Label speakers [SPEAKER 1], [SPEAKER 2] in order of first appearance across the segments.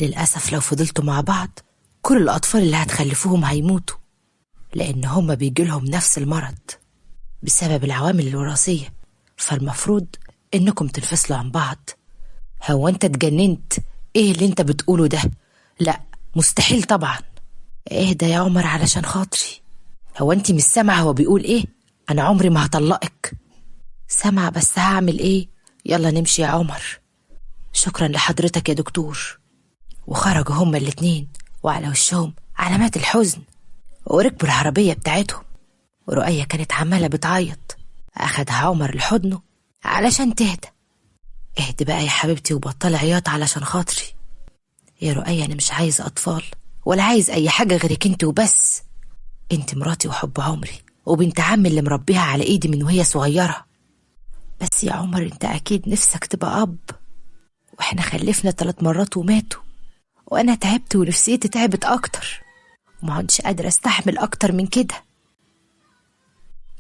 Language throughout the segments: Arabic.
[SPEAKER 1] للأسف لو فضلتوا مع بعض كل الأطفال اللي هتخلفوهم هيموتوا، لأن هما بيجيلهم نفس المرض بسبب العوامل الوراثية، فالمفروض إنكم تنفصلوا عن بعض. هو أنت اتجننت؟ إيه اللي أنت بتقوله ده؟ لا مستحيل طبعا. اهدى يا عمر علشان خاطري. هو أنت مش سامعة هو بيقول إيه؟ أنا عمري ما هطلقك. سامعة بس هعمل إيه؟ يلا نمشي يا عمر. شكرا لحضرتك يا دكتور. وخرجوا هما الاتنين وعلى وشهم علامات الحزن، وركبوا العربية بتاعتهم، ورؤية كانت عمالة بتعيط. أخدها عمر لحضنه علشان تهدى. اهدي بقى يا حبيبتي وبطل عياط علشان خاطري. يا رؤية أنا مش عايز أطفال ولا عايز أي حاجة غيرك انت وبس. انت مراتي وحب عمري وبنت عمي اللي مربيها على ايدي من وهي صغيرة. بس يا عمر انت أكيد نفسك تبقى أب، واحنا خلفنا 3 مرات وماتوا، وأنا تعبت ونفسيتي تعبت أكتر وما عدتش قادرة أستحمل أكتر من كده.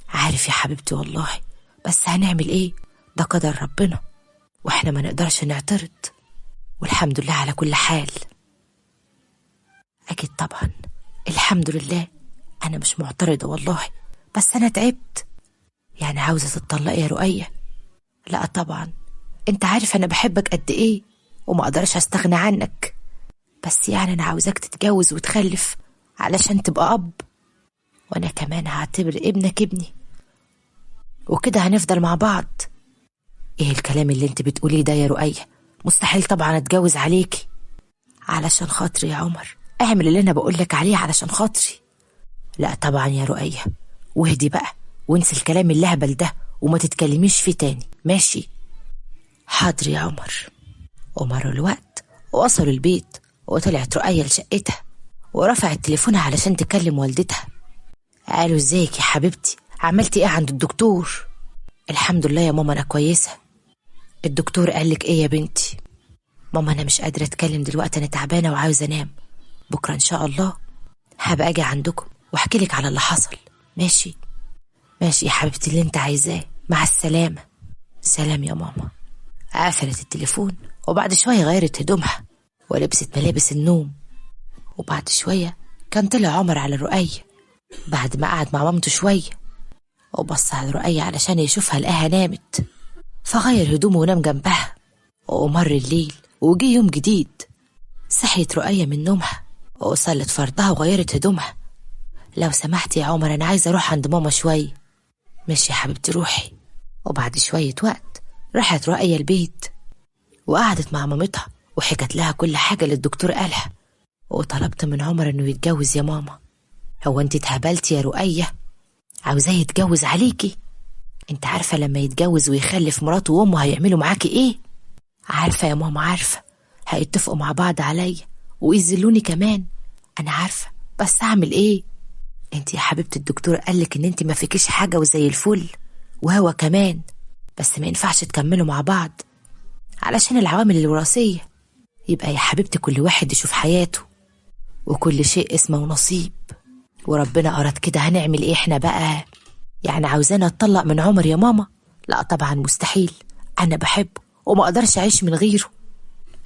[SPEAKER 1] عارف يا حبيبتي والله، بس هنعمل إيه؟ ده قدر ربنا وإحنا ما نقدرش نعترض، والحمد لله على كل حال. أكيد طبعا الحمد لله، أنا مش معترضة والله، بس أنا تعبت. يعني عاوزة تتطلقي يا رؤية؟ لا طبعا، أنت عارف أنا بحبك قد إيه وما أقدرش أستغنى عنك، بس يعني أنا عاوزاك تتجوز وتخلف علشان تبقى أب، وأنا كمان هعتبر ابنك ابني، وكده هنفضل مع بعض. إيه الكلام اللي أنت بتقوليه ده يا رؤية؟ مستحيل طبعا أتجوز عليكي. علشان خاطري يا عمر اعمل اللي أنا بقولك عليه علشان خاطري. لا طبعا يا رؤية، واهدي بقى وانسي الكلام اللهبل ده وما تتكلميش فيه تاني، ماشي؟ حاضر يا عمر. ومر الوقت ووصلوا البيت، وطلعت رؤية لشقتها ورفعت تليفونها علشان تكلم والدتها. قالوا ازيك يا حبيبتي، عملتي ايه عند الدكتور؟ الحمد لله يا ماما انا كويسة. الدكتور قالك ايه يا بنتي؟ ماما انا مش قادرة اتكلم دلوقتي، انا تعبانة وعاوزة انام، بكرة ان شاء الله هبقى اجي عندكم واحكي لك على اللي حصل، ماشي؟ ماشي يا حبيبتي، اللي انت عايزاه، مع السلامة. سلام يا ماما. قفلت التليفون وبعد شوية غيرت هدومها ولبست ملابس النوم. وبعد شوية كان طلع عمر على رؤية بعد ما قعد مع مامته شوية، وبص على رؤية علشان يشوفها لقاها نامت، فغير هدومه ونام جنبها. ومر الليل وجي يوم جديد، صحيت رؤية من نومها وصلت فرضها وغيرت هدومها. لو سمحت يا عمر انا عايزة اروح عند ماما شوية. ماشي يا حبيبتي روحي. وبعد شوية وقت راحت رؤية البيت وقعدت مع مامتها وحكت لها كل حاجة اللي الدكتور قالها. وطلبت من عمر انه يتجوز يا ماما. هو انت اتهبلتي يا رؤية؟ عاوزاه يتجوز عليكي؟ انت عارفة لما يتجوز ويخلف مراته وامه هيعملوا معاكي ايه؟ عارفة يا ماما عارفة، هيتفقوا مع بعض عليا ويذلوني كمان، انا عارفة، بس اعمل ايه؟ انت يا حبيبتي الدكتور قالك ان انت ما فيكيش حاجة وزي الفل، وهو كمان، بس ما ينفعش تكملوا مع بعض علشان العوامل الوراثية. يبقى يا حبيبتي كل واحد يشوف حياته، وكل شيء اسمه ونصيب، وربنا أراد كده، هنعمل ايه احنا بقى؟ يعني عاوزانا اتطلق من عمر يا ماما؟ لا طبعا مستحيل، انا بحبه وما اقدرش اعيش من غيره.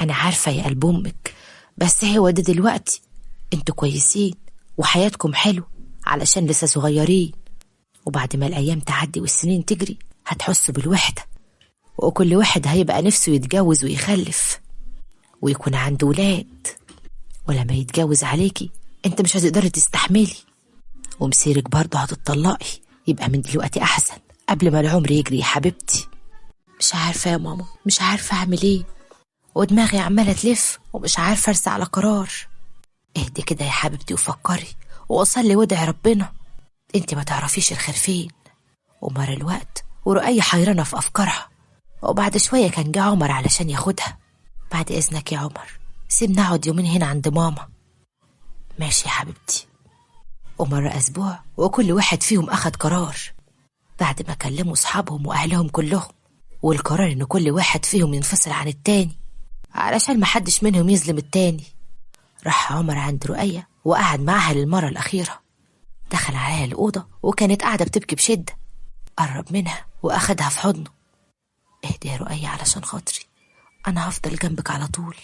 [SPEAKER 1] انا عارفة يا قلب امك، بس هو ده دلوقتي، انتوا كويسين وحياتكم حلو علشان لسه صغيرين، وبعد ما الايام تعدي والسنين تجري هتحسوا بالوحدة، وكل واحد هيبقى نفسه يتجوز ويخلف ويكون عنده ولاد، ولما يتجوز عليكي انت مش هتقدري تستحملي، ومسيرك برضه هتطلقي. يبقى من دلوقتي احسن قبل ما العمر يجري يا حبيبتي. مش عارفة يا ماما، مش عارفة اعمل ايه، ودماغي عمالة تلف ومش عارفة ارسى على قرار. اهدي كده يا حبيبتي وفكري وصلي وادعي ربنا، انت ما تعرفيش الخير فين. ومر الوقت ورؤية حيرانة في افكارها، وبعد شوية كان جه عمر علشان ياخدها. بعد اذنك يا عمر سيبنا اقعد يومين هنا عند ماما. ماشي يا حبيبتي. ومر اسبوع وكل واحد فيهم اخد قرار بعد ما كلموا اصحابهم واهلهم كلهم، والقرار ان كل واحد فيهم ينفصل عن التاني علشان محدش منهم يظلم التاني. راح عمر عند رؤية وقعد معها للمرة الأخيرة. دخل عليها الأوضة وكانت قاعدة بتبكي بشدة. قرب منها وأخدها في حضنه. اهدي يا رؤية علشان خاطري، أنا هفضل جنبك على طول،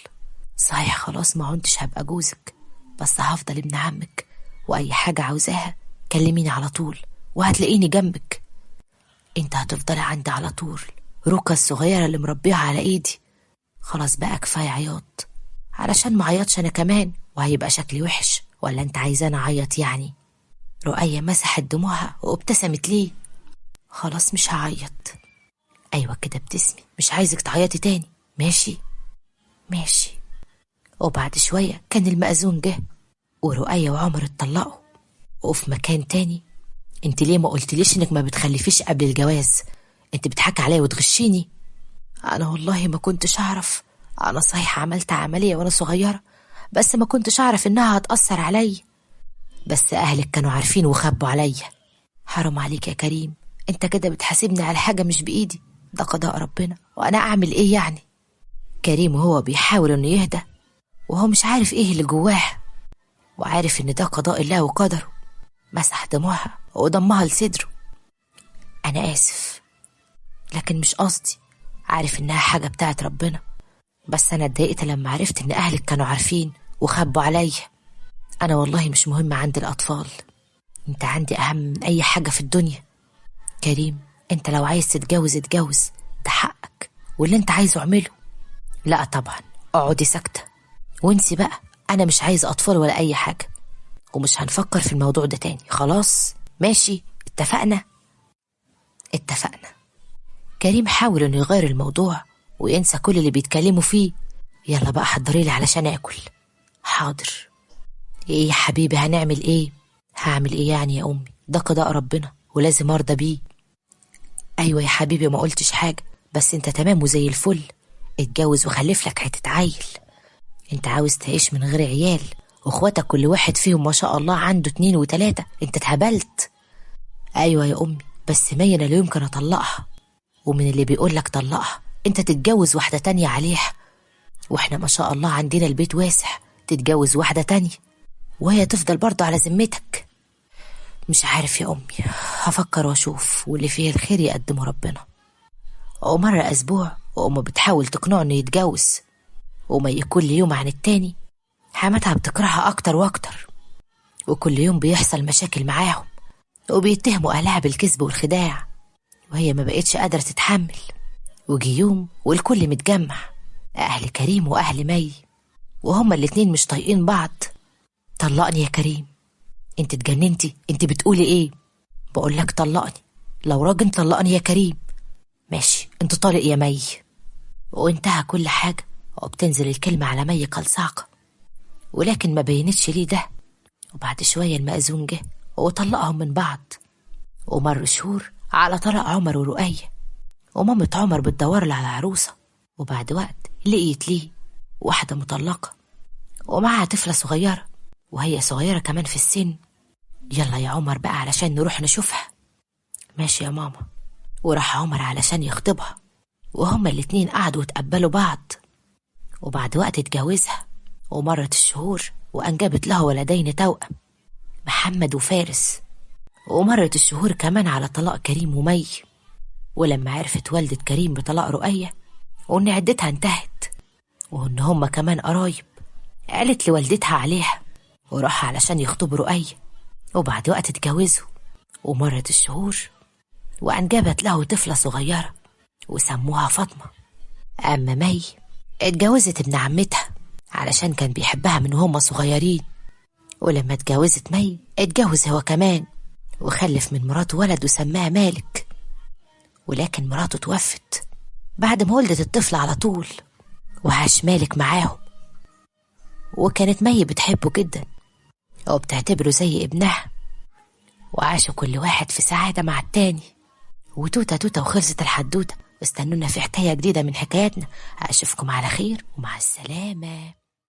[SPEAKER 1] صحيح خلاص ما عنتش هبقى جوزك، بس هفضل ابن عمك، واي حاجة عاوزاها كلميني على طول وهتلاقيني جنبك. انت هتفضلي عندي على طول، روكا الصغيرة اللي مربيها على ايدي. خلاص بقى كفاية عياط، علشان ما عيطش انا كمان وهيبقى شكلي وحش، ولا انت عايزاني اعيط يعني؟ رؤية مسحت دموعها وابتسمت ليه. خلاص مش هعيط. ايوه كده ابتسمي، مش عايزك تعيطي تاني، ماشي؟ ماشي. وبعد شوية كان المأذون جه، ورؤية وعمر اتطلقوا. وفي مكان تاني، انت ليه ما قلتليش انك ما بتخلفيش قبل الجواز؟ انت بتحكي عليا وتغشيني. انا والله ما كنتش اعرف، انا صحيح عملت عملية وانا صغيرة، بس ما كنتش اعرف انها هتأثر عليا. بس اهلك كانوا عارفين وخبوا عليا. حرام عليك يا كريم، انت كده بتحاسبني على حاجة مش بايدي، ده قضاء ربنا وانا اعمل ايه يعني؟ كريم وهو بيحاول انه يهدى، وهو مش عارف ايه اللي جواه، وعارف ان ده قضاء الله وقدره، مسح دموعها وضمها لصدره. انا اسف، لكن مش قصدي، عارف انها حاجة بتاعت ربنا، بس انا اتضايقت لما عرفت ان اهلك كانوا عارفين وخبوا عليا. انا والله مش مهم عندي الاطفال، انت عندي اهم من اي حاجة في الدنيا. كريم انت لو عايز تتجوز اتجوز، ده حقك واللي انت عايزه اعمله. لا طبعا، اقعدي ساكتة وانسي بقى، انا مش عايز اطفال ولا اي حاجة، ومش هنفكر في الموضوع ده تاني، خلاص؟ ماشي، اتفقنا. اتفقنا. كريم حاول انه يغير الموضوع وينسى كل اللي بيتكلموا فيه. يلا بقى حضريلي علشان اكل. حاضر. ايه يا حبيبي هنعمل ايه؟ هعمل ايه يعني يا امي، ده قضاء ربنا ولازم ارضى بيه. ايوه يا حبيبي ما قلتش حاجة، بس انت تمام وزي الفل، اتجوز وخلف لك حتة عيل. انت عاوز تعيش من غير عيال، واخواتك كل واحد فيهم ما شاء الله عنده 2 و3، انت اتهبلت. ايوه يا امي، بس مي انا لا يمكن اطلقها، ومن اللي بيقول لك طلقها انت تتجوز واحدة تانية عليها، واحنا ما شاء الله عندنا البيت واسع، تتجوز واحدة تانية وهي تفضل برضه على ذمتك. مش عارف يا امي، هفكر واشوف، واللي فيه الخير يقدمه ربنا. ومرة اسبوع وامه بتحاول تقنعه انه يتجوز، ومي كل يوم عن التاني حماتها بتكرهها اكتر واكتر، وكل يوم بيحصل مشاكل معاهم، وبيتهموا اهلها بالكذب والخداع، وهي ما بقتش قادرة تتحمل. وجي يوم والكل متجمع، اهل كريم واهل مي، وهما الاتنين مش طايقين بعض. طلقني يا كريم. انت اتجننتي؟ انت بتقولي ايه؟ بقول لك طلقني، لو راجل طلقني يا كريم. ماشي انت طالق يا مي. وانتهى كل حاجة، وبتنزل الكلمة على مي كالصاعقة، ولكن ما بينتش ليه ده. وبعد شوية المأذون جه وطلقهم من بعض. ومر شهور على طلاق عمر ورؤية، ومامة عمر بتدور على عروسة، وبعد وقت لقيت ليه واحدة مطلقة ومعها طفلة صغيرة، وهي صغيرة كمان في السن. يلا يا عمر بقى علشان نروح نشوفها. ماشي يا ماما. وراح عمر علشان يخطبها، وهما الاتنين قعدوا وتقبلوا بعض، وبعد وقت اتجوزها، ومرت الشهور وأنجبت له ولدين توأم، محمد وفارس. ومرت الشهور كمان على طلاق كريم ومي. ولما عرفت والدة كريم بطلاق رؤية وإن عدتها انتهت، وإن هما كمان قرايب، قالت لوالدتها عليها، وراح علشان يخطبوا رؤية. وبعد وقت اتجوزوا، ومرت الشهور وأنجبت له طفلة صغيرة وسموها فاطمة. أما مي اتجوزت ابن عمتها علشان كان بيحبها من هما صغيرين، ولما اتجوزت مي اتجوز هو كمان، وخلف من مراته ولد وسماه مالك. ولكن مراته توفت بعد ما ولدت الطفل على طول، وعاش مالك معاهم. وكانت مي بتحبه جدا وبتعتبره زي ابنها، وعاشوا كل واحد في سعادة مع التاني. وتوتة توتة وخلصت الحدوتة. استنونا في حكاية جديدة من حكاياتنا. أشوفكم على خير ومع السلامة.